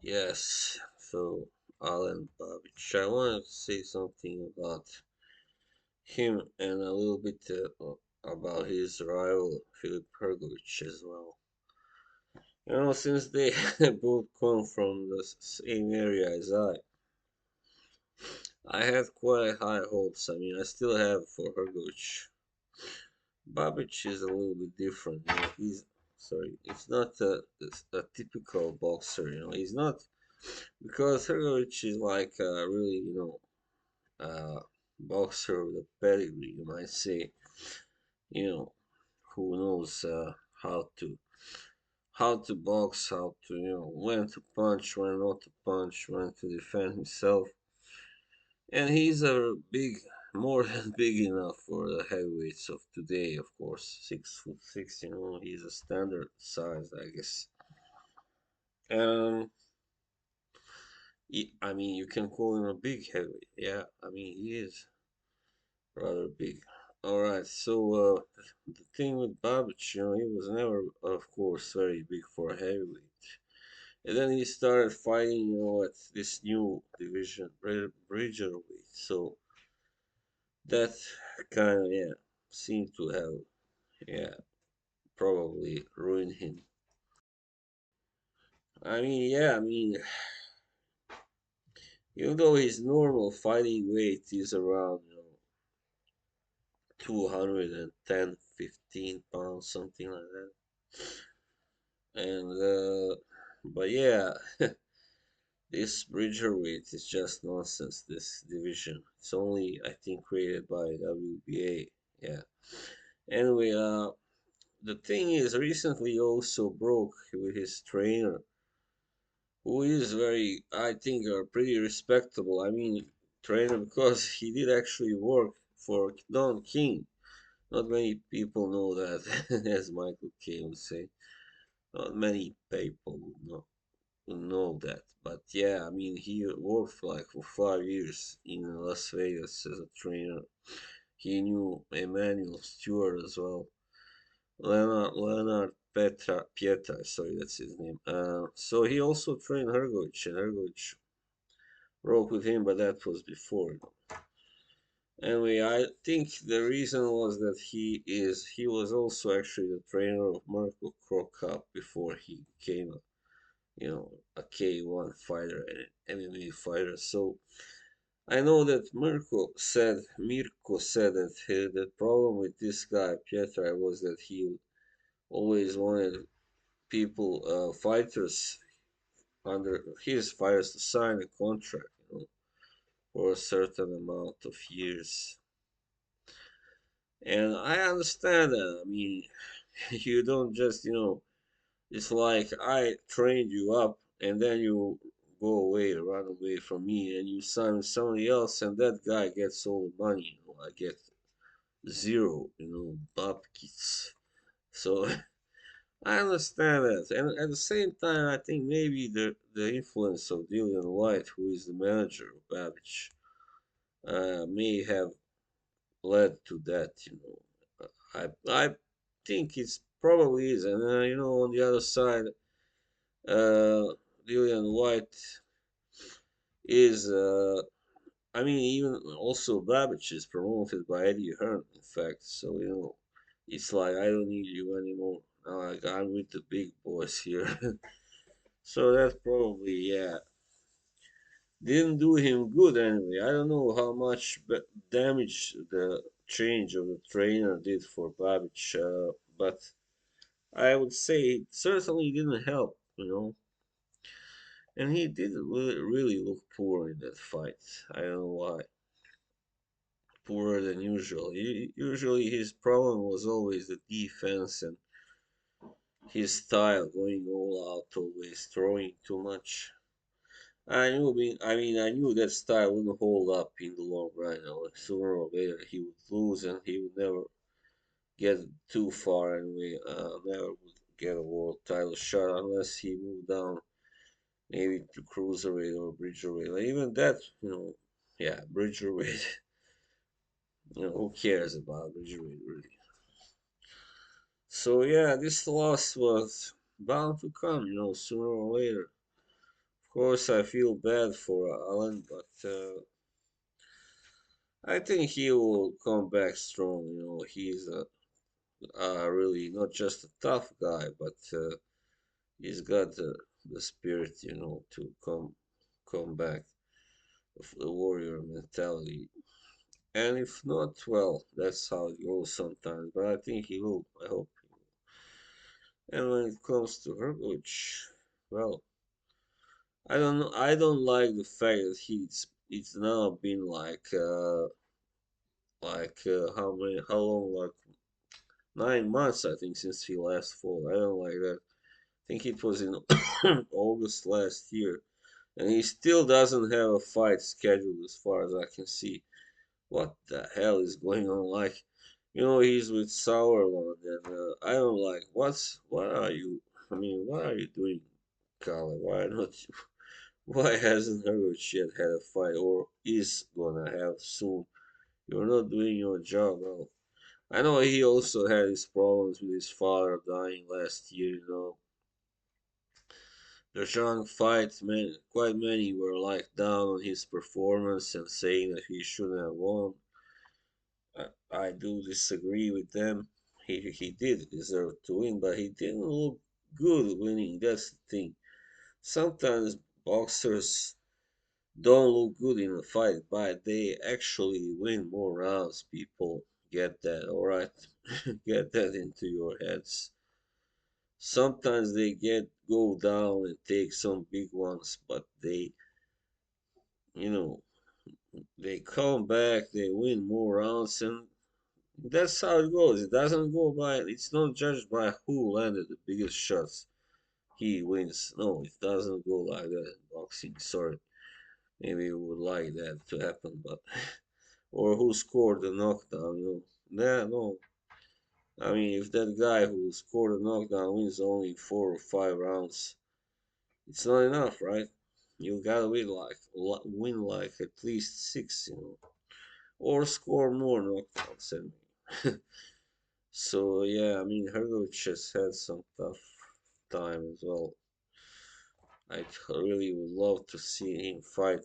Yes, so Alan Babich. I wanted to say something about him and a little bit about his rival Philip Hrgovich as well. Since they both come from the same area as I had quite high hopes. I mean, I still have for Hrgovich. Babich is a little bit different. He's sorry, it's not a typical boxer. He's not because Hrgovich is like really uh, boxer with a pedigree, you might say, you know, who knows how to box, how to when to punch, when not to punch, when to defend himself, and he's a big, more than big enough for the heavyweights of today, of course, 6'6". He's a standard size, I guess. Um, I mean, you can call him a big heavyweight. Yeah, I mean, he is rather big. All right, so the thing with Babich, he was never, of course, very big for a heavyweight. And then he started fighting, at this new division, Bridgerweight. So that kind of, yeah, seemed to have, yeah, probably ruined him. I mean, yeah, I mean, even though his normal fighting weight is around, 210, 15 pounds, something like that. And but yeah, this Bridgerweight is just nonsense. This division, it's only I think created by WBA. Yeah. Anyway, the thing is, recently also broke with his trainer, who is very, I think, pretty respectable. I mean, trainer because he did actually work for Don King. Not many people know that, as Michael Caine would say. Not many people would know that. But yeah, I mean, he worked for 5 years in Las Vegas as a trainer. He knew Emmanuel Stewart as well. Leonard Pietra, sorry, that's his name. So he also trained Hrgovich, and Hrgovich worked with him, but that was before. Anyway, I think the reason was that he was also actually the trainer of Marco Krokop before he became a K1 fighter and an MMA fighter. So I know that Mirko said that the problem with this guy Pietra was that he always wanted people, fighters under his fighters to sign a contract, for a certain amount of years. And I understand that. I mean, you don't just, it's like I trained you up and then you go away, run away from me, and you sign with somebody else, and that guy gets all the money. I get zero, babkits. So I understand that, and at the same time, I think maybe the influence of Dillian White, who is the manager of Babich, may have led to that. I think it's probably is, and on the other side, Dillian White is, I mean, even also Babich is promoted by Eddie Hearn, in fact. So it's like I don't need you anymore. Now I'm with the big boys here. So that probably, yeah, didn't do him good anyway. I don't know how much damage the change of the trainer did for Babich, but I would say it certainly didn't help, And he did really look poor in that fight. I don't know why. Poorer than usual. Usually his problem was always the defense and his style, going all out, always throwing too much. I knew that style wouldn't hold up in the long run. Sooner or later he would lose, and he would never get too far anyway. Never would get a world title shot unless he moved down, maybe to cruiserweight or bridgerweight. Even that, yeah, bridgerweight. Who cares about bridgerweight really? So yeah, this loss was bound to come, sooner or later. Of course, I feel bad for Alan, but I think he will come back strong. He's really not just a tough guy, but he's got the spirit, to come back of the warrior mentality. And if not, well, that's how it goes sometimes. But I think he will. I hope. And when it comes to Hrgovich, well, I don't know. I don't like the fact that it's now been how long, like 9 months, I think, since he last fought. I don't like that. I think it was in August last year, and he still doesn't have a fight scheduled as far as I can see. What the hell is going on? Like, he's with Sauerland, and I don't like. What are you? I mean, what are you doing, Kale? Why not? Why hasn't Hrgovich yet had a fight, or is gonna have soon? You're not doing your job well. I know he also had his problems with his father dying last year. The Zhang fight, quite many were like down on his performance and saying that he shouldn't have won. I do disagree with them. He did deserve to win, but he didn't look good winning. That's the thing. Sometimes boxers don't look good in a fight, but they actually win more rounds. People get that, alright? Get that into your heads. Sometimes they go down and take some big ones, but you know, they come back, they win more rounds, and that's how it goes. It doesn't go by. It's not judged by who landed the biggest shots. He wins. No, it doesn't go like that in boxing. Sorry, maybe you would like that to happen, but or who scored the knockdown. Nah, no. I mean, if that guy who scored the knockdown wins only 4 or 5 rounds, it's not enough, right? You gotta win like at least six, or score more knockouts. And so yeah, I mean, Hrgovich has had some tough time as well. I really would love to see him fight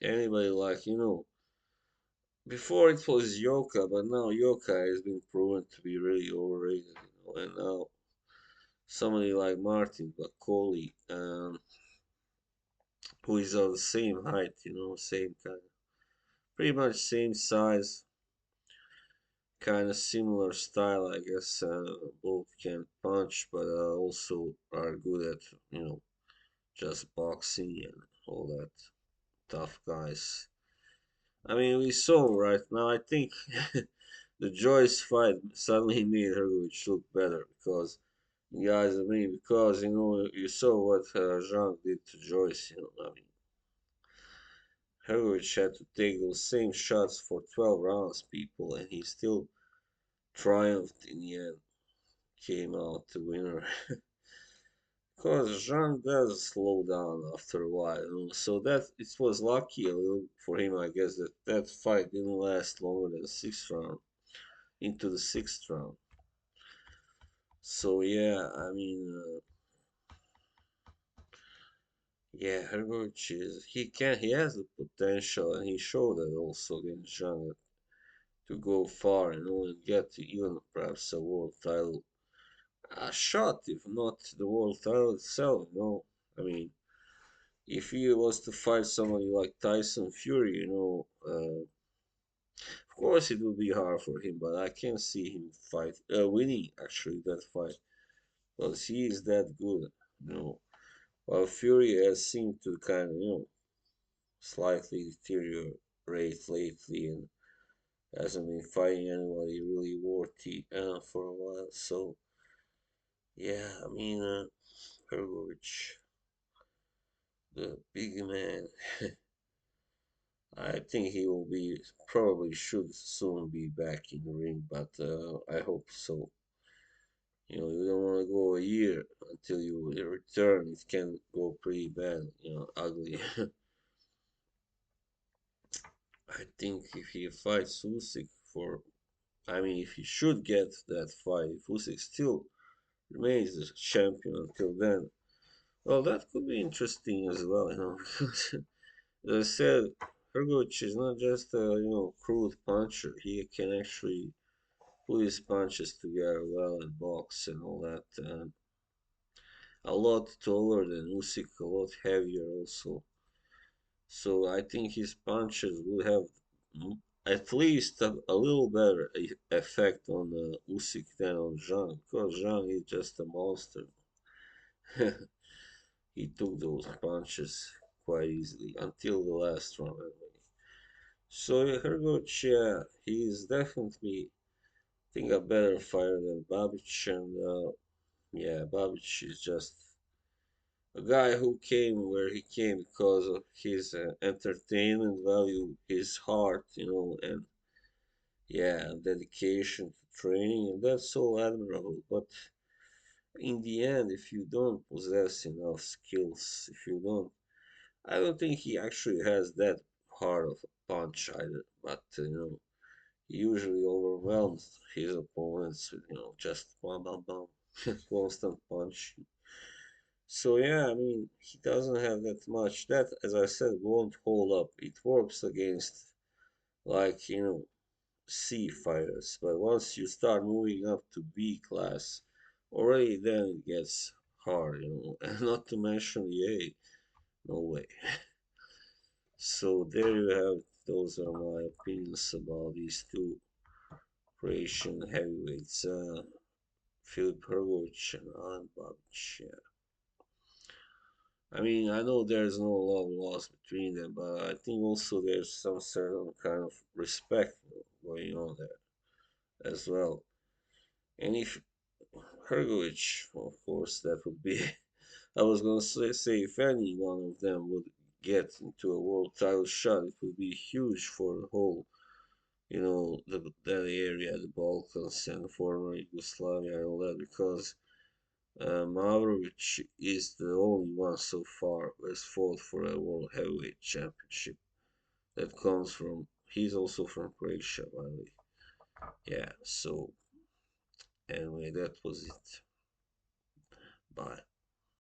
anybody like before it was Yoka, but now Yoka has been proven to be really overrated. And now somebody like Martin Bakoli, who is of the same height, same kind of, pretty much same size, kind of similar style, I guess. Both can punch, but also are good at, just boxing and all that. Tough guys. I mean, we saw right now. I think the Joyce fight suddenly made Hrgovic look better because, guys, I mean, because you saw what Zhang did to Joyce. I mean, Hrgovic had to take those same shots for 12 rounds, people, and he still triumphed in the end. Came out the winner. Because Zhang does slow down after a while, so that it was lucky a little for him, I guess, that fight didn't last longer than the sixth round, into the sixth round. So yeah, I mean, yeah, Hrgovic he has the potential, and he showed that also against Zhang to go far, and get to even perhaps a world title, a shot, if not the world title itself. I mean, if he was to fight somebody like Tyson Fury, of course it would be hard for him, but I can see him winning actually that fight because he is that good, you know. While Fury has seemed to kind of, slightly deteriorate lately and hasn't been fighting anybody really worthy for a while. So yeah, I mean, Hrgovic, the big man. I think he will probably should soon be back in the ring, but I hope so. You don't want to go a year until you return. It can go pretty bad, ugly. I think if he fights Usyk I mean, if he should get that fight, if Usyk still remains the champion until then, Well, that could be interesting as well, because as I said, Hrgovich is not just a crude puncher. He can actually put his punches together well and box and all that. A lot taller than Usyk, a lot heavier also. So I think his punches would have at least a little better effect on Usyk than on Zhang, because Zhang is just a monster. He took those punches quite easily until the last round. Anyway. So Hrgovic, yeah, he is definitely, I think, a better fighter than Babich, and yeah, Babich is just a guy who came where he came because of his entertainment value, his heart, and yeah, dedication to training, and that's so admirable. But in the end, if you don't possess enough skills, if you don't, I don't think he actually has that hard of a punch either. But he usually overwhelms his opponents with just bam bam bam, constant punch. So yeah, I mean, he doesn't have that much. That, as I said, won't hold up. It works against like C fighters, but once you start moving up to B class, already then it gets hard. And not to mention the A. No way. So there you have. Those are my opinions about these two Croatian heavyweights, Filip Hrgovic and Alen Babic. Yeah. I mean, I know there's no love lost between them, but I think also there's some certain kind of respect going on there as well. And if Hrgovic, of course, that would be. I was gonna say if any one of them would get into a world title shot, it would be huge for the whole, that area, the Balkans and former Yugoslavia and all that, because Mavrovic is the only one so far who has fought for a world heavyweight championship that comes from. He's also from Croatia, by the way. Yeah. So anyway, that was it. Bye.